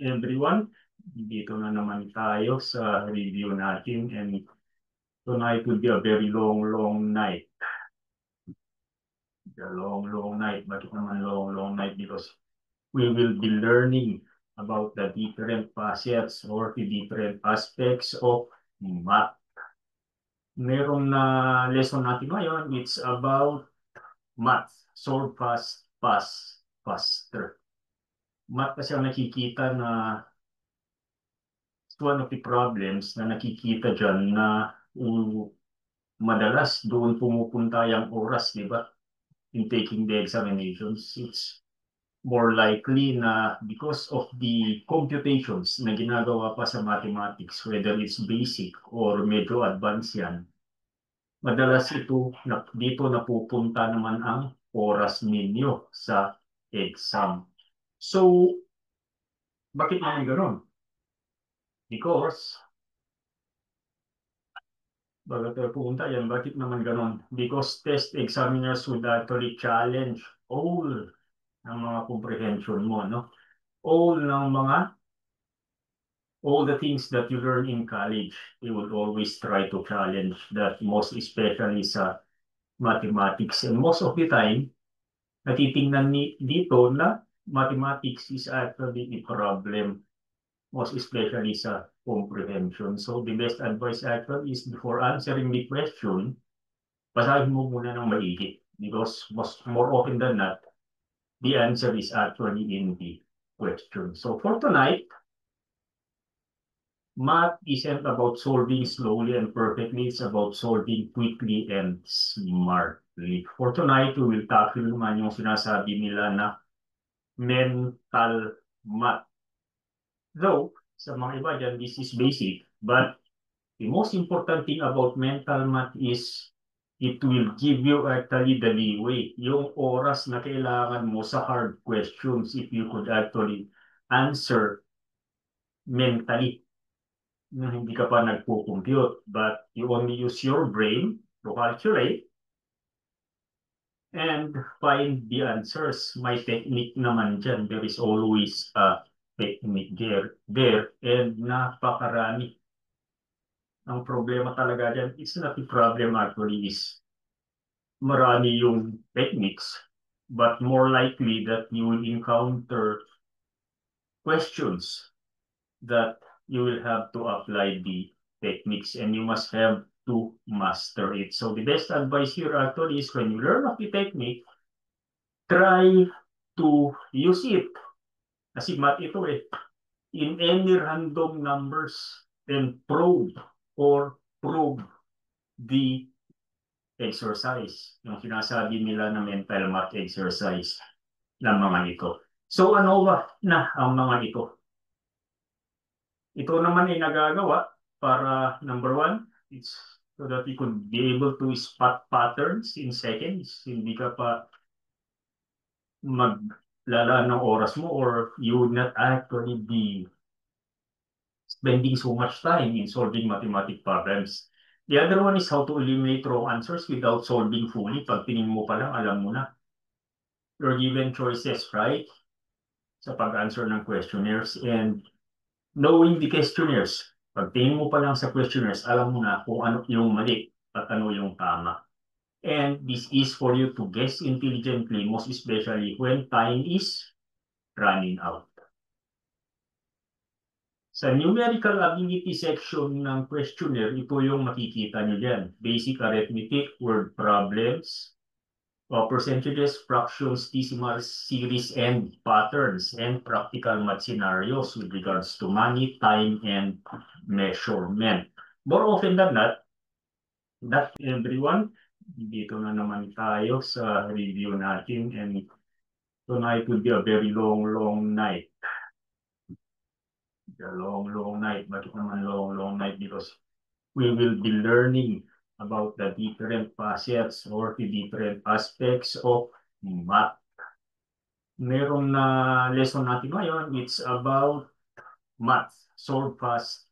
Everyone, dito na naman tayo sa review natin, and tonight will be a very long night. A long night. Bakit naman long night? Because we will be learning about the different facets or the different aspects of math. Meron na lesson natin ngayon, it's about math. Solve fast, faster. Math kasi ang nakikita na one of the problems na nakikita dyan na madalas doon pumupunta yung oras, di ba? In taking the examinations, it's more likely na because of the computations na ginagawa pa sa mathematics, whether it's basic or medyo advanced yan, madalas dito napupunta naman ang oras ninyo sa exam. So, bakit naman gano'n? Because bago tayo pumunta yan, bakit naman ganon? Because test examiners would actually challenge all ng mga comprehension mo, no? All ng mga, all the things that you learn in college, they would always try to challenge that, most especially sa mathematics. And most of the time, natitingnan dito na mathematics is actually a problem, most especially sa comprehension. So the best advice actually is before answering the question, basahin mo muna ng maigi because more often than not, the answer is actually in the question. So for tonight, math isn't about solving slowly and perfectly. It's about solving quickly and smartly. For tonight, we will tackle naman yung sinasabi nila na mental math. Though, sa mga iba dyan, this is basic, but the most important thing about mental math is it will give you actually the leeway, yung oras na kailangan mo sa hard questions if you could actually answer mentally na hindi ka pa nagpo-compute, but you only use your brain to calculate and find the answers. May technique naman dyan. There is always a technique there and napakarami. Ang problema talaga dyan, it's not the problem actually is marami yung techniques, but more likely that you will encounter questions that you will have to apply the techniques and you must have to master it. So the best advice here actually is when you learn of the technique, try to use it. Kasi math ito in any random numbers and prove the exercise, yung sinasabi nila na mental math exercise ng mga ito. So ano ba na ang mga ito? Ito naman ay nagagawa para number one, it's so that you could be able to spot patterns in seconds. Hindi ka pa maglalaan ng oras mo or you would not actually be spending so much time in solving mathematical problems. The other one is how to eliminate wrong answers without solving fully. Pag tingin mo pa lang, alam mo na. You're given choices, right? Sa pag-answer ng questionnaires and knowing the questionnaires. Pag tingin mo pa lang sa questionnaires, alam mo na kung ano yung mali at ano yung tama. And this is for you to guess intelligently, most especially when time is running out. Sa numerical ability section ng questionnaire, ito yung makikita nyo dyan. Basic arithmetic, word problems, percentages, fractions, decimals, series, and patterns, and practical math scenarios with regards to money, time, and measurement. More often than not everyone, dito na naman tayo sa review natin, and tonight will be a very long night. A long night. Bakit naman long night? Because we will be learning about the different facets or the different aspects of math. Meron na lesson natin ngayon, it's about math. Solve fast.